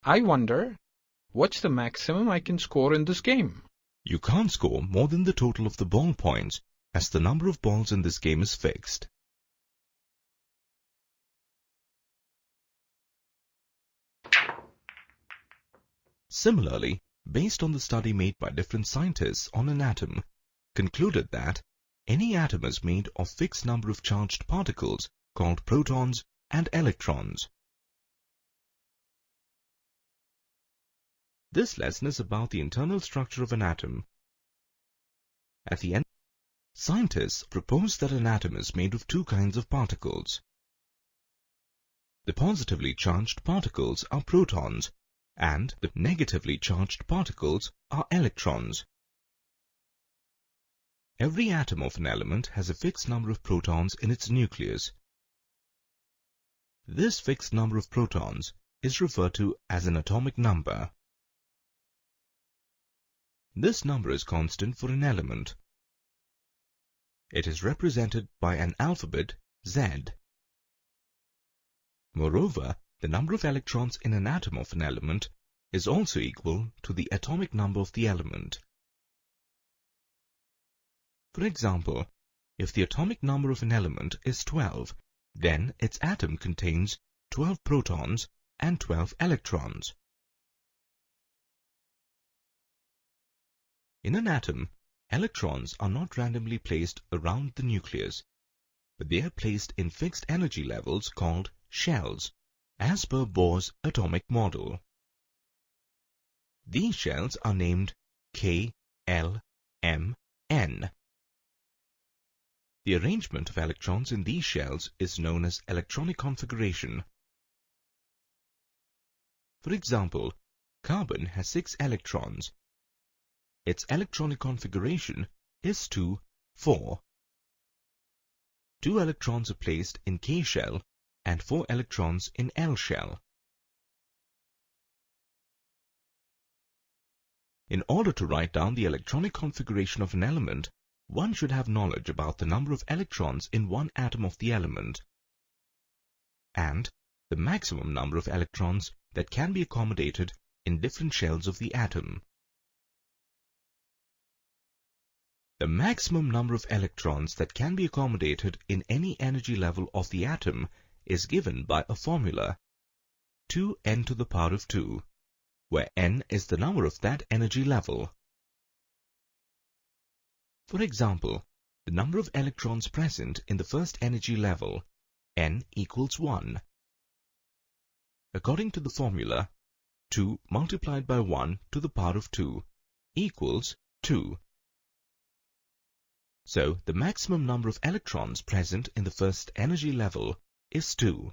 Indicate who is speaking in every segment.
Speaker 1: I wonder, what's the maximum I can score in this game?
Speaker 2: You can't score more than the total of the ball points, as the number of balls in this game is fixed. Similarly, based on the study made by different scientists on an atom, concluded that any atom is made of fixed number of charged particles called protons and electrons. This lesson is about the internal structure of an atom. At the end, scientists propose that an atom is made of two kinds of particles. The positively charged particles are protons, and the negatively charged particles are electrons. Every atom of an element has a fixed number of protons in its nucleus. This fixed number of protons is referred to as an atomic number. This number is constant for an element. It is represented by an alphabet Z. Moreover, the number of electrons in an atom of an element is also equal to the atomic number of the element. For example, if the atomic number of an element is 12, then its atom contains 12 protons and 12 electrons. In an atom, electrons are not randomly placed around the nucleus, but they are placed in fixed energy levels called shells, as per Bohr's atomic model. These shells are named K, L, M, N. The arrangement of electrons in these shells is known as electronic configuration. For example, carbon has 6 electrons. Its electronic configuration is 2, 4. 2 electrons are placed in K shell and 4 electrons in L shell. In order to write down the electronic configuration of an element, one should have knowledge about the number of electrons in one atom of the element and the maximum number of electrons that can be accommodated in different shells of the atom. The maximum number of electrons that can be accommodated in any energy level of the atom is given by a formula 2n to the power of 2, where n is the number of that energy level. For example, the number of electrons present in the first energy level, n equals 1. According to the formula, 2 multiplied by 1 to the power of 2 equals 2. So, the maximum number of electrons present in the first energy level is 2.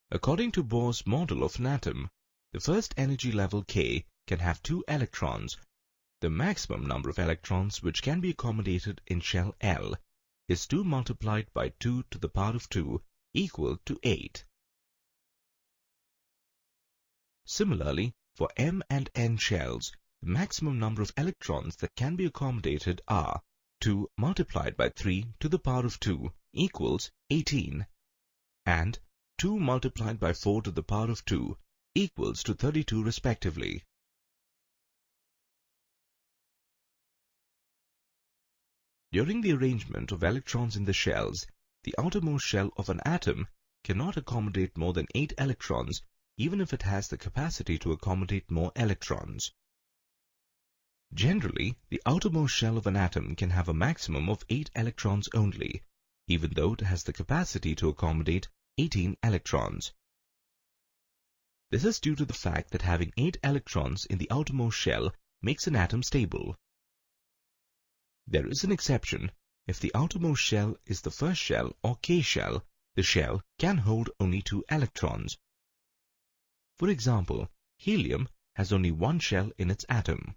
Speaker 2: According to Bohr's model of an atom, the first energy level K can have 2 electrons. The maximum number of electrons which can be accommodated in shell L is 2 multiplied by 2 to the power of 2 equal to 8. Similarly, for M and N shells, the maximum number of electrons that can be accommodated are 2 multiplied by 3 to the power of 2 equals 18, and 2 multiplied by 4 to the power of 2 equals to 32 respectively. During the arrangement of electrons in the shells, the outermost shell of an atom cannot accommodate more than 8 electrons, even if it has the capacity to accommodate more electrons. Generally, the outermost shell of an atom can have a maximum of 8 electrons only, even though it has the capacity to accommodate 18 electrons. This is due to the fact that having 8 electrons in the outermost shell makes an atom stable. There is an exception. If the outermost shell is the first shell or K shell, the shell can hold only 2 electrons. For example, helium has only 1 shell in its atom.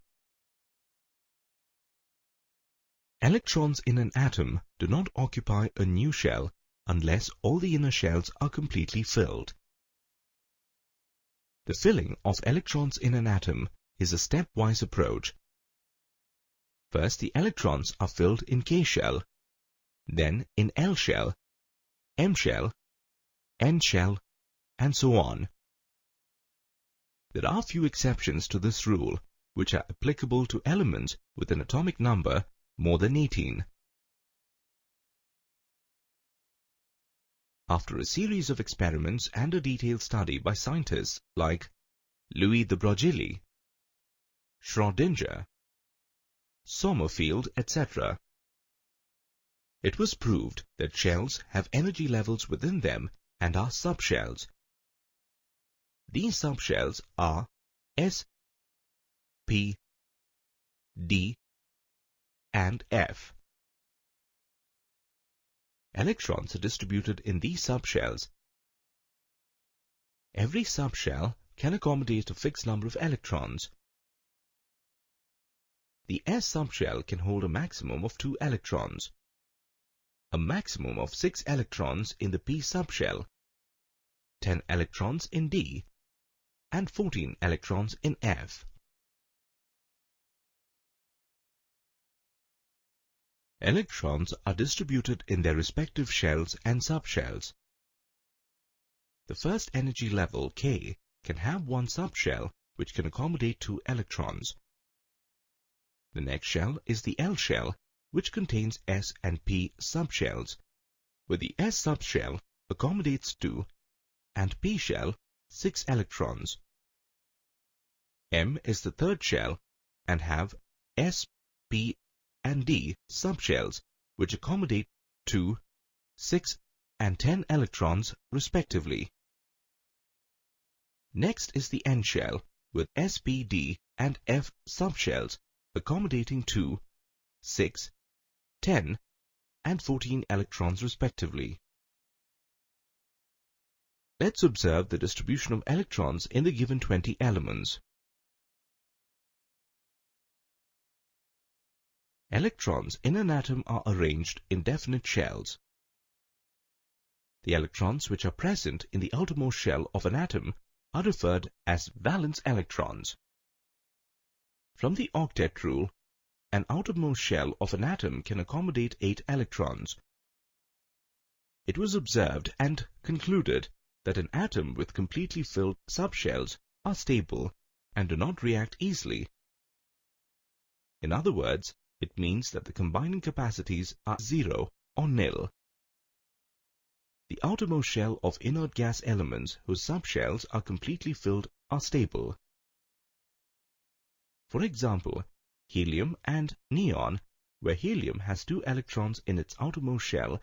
Speaker 2: Electrons in an atom do not occupy a new shell unless all the inner shells are completely filled. The filling of electrons in an atom is a stepwise approach. First, the electrons are filled in K shell, then in L shell, M shell, N shell, and so on. There are few exceptions to this rule, which are applicable to elements with an atomic number more than 18. After a series of experiments and a detailed study by scientists like Louis de Broglie, Schrödinger, Sommerfeld, etc., it was proved that shells have energy levels within them and are subshells. These subshells are S, P, D, and F. Electrons are distributed in these subshells. Every subshell can accommodate a fixed number of electrons. The S subshell can hold a maximum of 2 electrons, a maximum of 6 electrons in the P subshell, 10 electrons in D, and 14 electrons in F. Electrons are distributed in their respective shells and subshells. The first energy level, K, can have one subshell which can accommodate 2 electrons. The next shell is the L shell, which contains S and P subshells, where the S subshell accommodates 2 and P shell 6 electrons. M is the third shell and have S, P, and D subshells, which accommodate 2, 6, and 10 electrons respectively. Next is the N shell, with S, P, D, and F subshells, accommodating 2, 6, 10, and 14 electrons respectively. Let's observe the distribution of electrons in the given 20 elements. Electrons in an atom are arranged in definite shells. The electrons which are present in the outermost shell of an atom are referred as valence electrons. From the octet rule, an outermost shell of an atom can accommodate 8 electrons. It was observed and concluded that an atom with completely filled subshells are stable and do not react easily. In other words, it means that the combining capacities are 0 or nil. The outermost shell of inert gas elements whose subshells are completely filled are stable. For example, helium and neon, where helium has 2 electrons in its outermost shell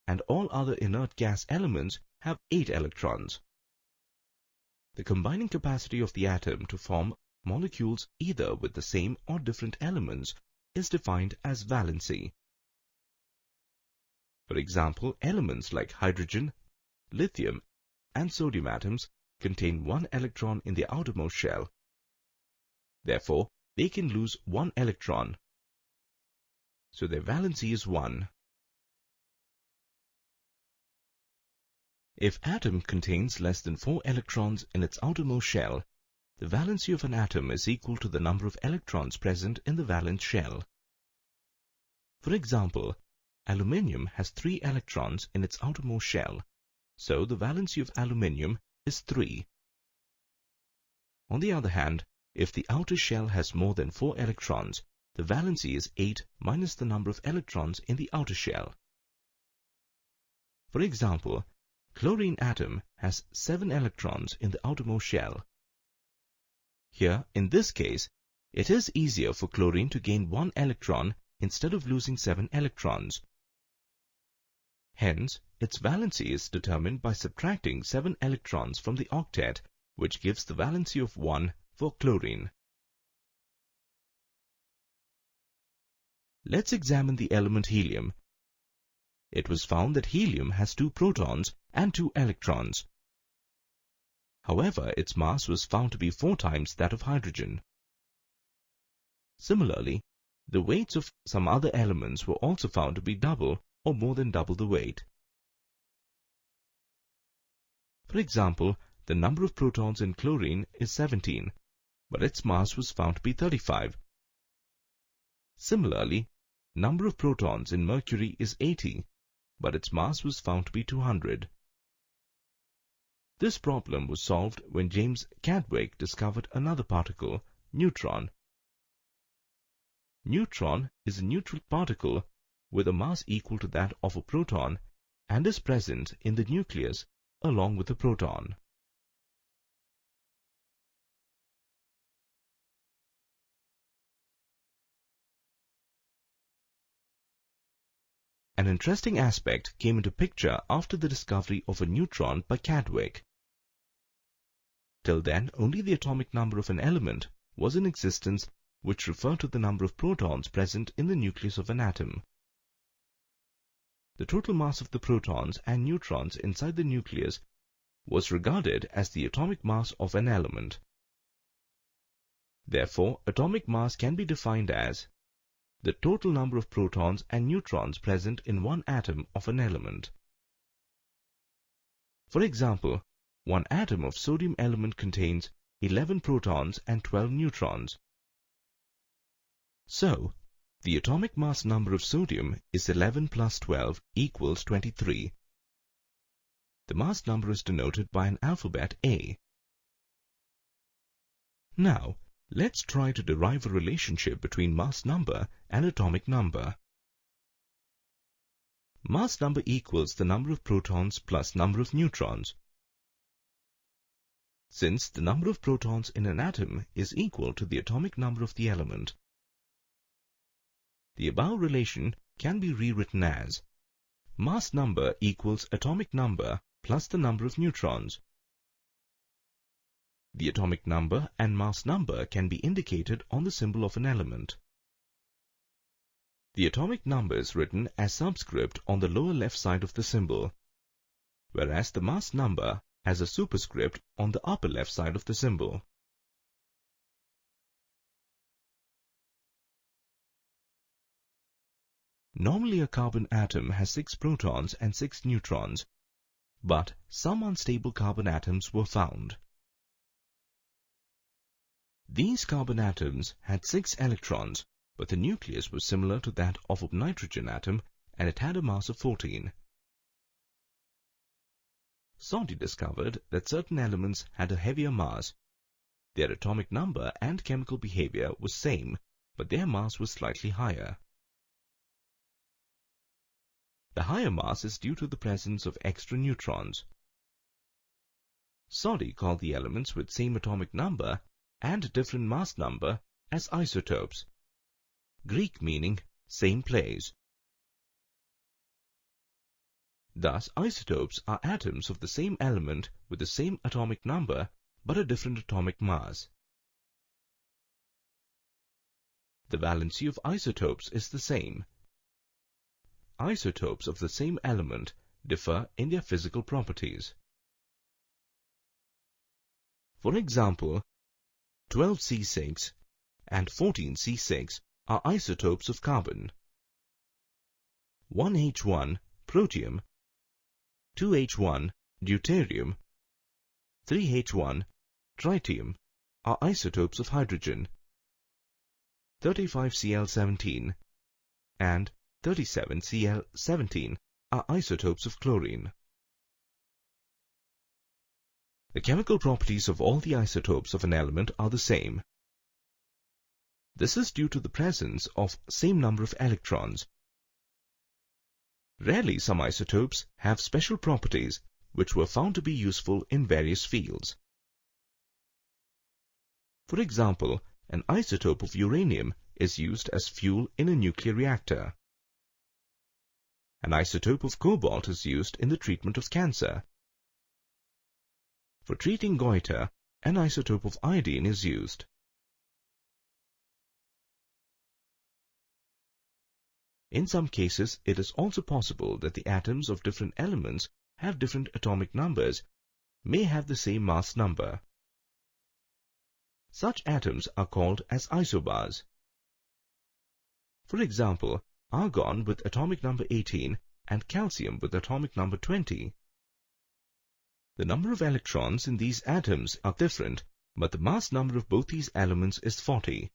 Speaker 2: and all other inert gas elements have 8 electrons. The combining capacity of the atom to form molecules either with the same or different elements is defined as valency. For example, elements like hydrogen, lithium, and sodium atoms contain 1 electron in the outermost shell. Therefore, they can lose 1 electron. So their valency is 1. If atom contains less than 4 electrons in its outermost shell, the valency of an atom is equal to the number of electrons present in the valence shell. For example, aluminium has 3 electrons in its outermost shell, so the valency of aluminium is 3. On the other hand, if the outer shell has more than 4 electrons, the valency is 8 minus the number of electrons in the outer shell. For example, chlorine atom has 7 electrons in the outermost shell. Here, in this case, it is easier for chlorine to gain 1 electron instead of losing 7 electrons. Hence, its valency is determined by subtracting 7 electrons from the octet, which gives the valency of 1 for chlorine. Let's examine the element helium. It was found that helium has 2 protons and 2 electrons. However, its mass was found to be 4 times that of hydrogen. Similarly, the weights of some other elements were also found to be double or more than double the weight. For example, the number of protons in chlorine is 17, but its mass was found to be 35. Similarly, number of protons in mercury is 80, but its mass was found to be 200. This problem was solved when James Chadwick discovered another particle, neutron. Neutron is a neutral particle with a mass equal to that of a proton and is present in the nucleus along with the proton. An interesting aspect came into picture after the discovery of a neutron by Chadwick. Till then, only the atomic number of an element was in existence, which referred to the number of protons present in the nucleus of an atom. The total mass of the protons and neutrons inside the nucleus was regarded as the atomic mass of an element. Therefore, atomic mass can be defined as the total number of protons and neutrons present in one atom of an element. For example, one atom of sodium element contains 11 protons and 12 neutrons. So, the atomic mass number of sodium is 11 plus 12 equals 23. The mass number is denoted by an alphabet A. Now, let's try to derive a relationship between mass number and atomic number. Mass number equals the number of protons plus number of neutrons. Since the number of protons in an atom is equal to the atomic number of the element, the above relation can be rewritten as mass number equals atomic number plus the number of neutrons. The atomic number and mass number can be indicated on the symbol of an element. The atomic number is written as subscript on the lower left side of the symbol, whereas the mass number has a superscript on the upper left side of the symbol. Normally, a carbon atom has 6 protons and 6 neutrons, but some unstable carbon atoms were found. These carbon atoms had 6 electrons, but the nucleus was similar to that of a nitrogen atom and it had a mass of 14. Soddy discovered that certain elements had a heavier mass. Their atomic number and chemical behavior was same, but their mass was slightly higher. The higher mass is due to the presence of extra neutrons. Soddy called the elements with same atomic number and different mass number as isotopes, Greek meaning same place. Thus, isotopes are atoms of the same element with the same atomic number but a different atomic mass. The valency of isotopes is the same. Isotopes of the same element differ in their physical properties. For example, 12C6 and 14C6 are isotopes of carbon. 1H1 protium, 2H1 deuterium, 3H1 tritium are isotopes of hydrogen. 35Cl17 and 37Cl17 are isotopes of chlorine. The chemical properties of all the isotopes of an element are the same. This is due to the presence of same number of electrons. Rarely some isotopes have special properties which were found to be useful in various fields. For example, an isotope of uranium is used as fuel in a nuclear reactor. An isotope of cobalt is used in the treatment of cancer. For treating goiter, an isotope of iodine is used. In some cases, it is also possible that the atoms of different elements have different atomic numbers, may have the same mass number. Such atoms are called as isobars. For example, argon with atomic number 18 and calcium with atomic number 20. The number of electrons in these atoms are different, but the mass number of both these elements is 40.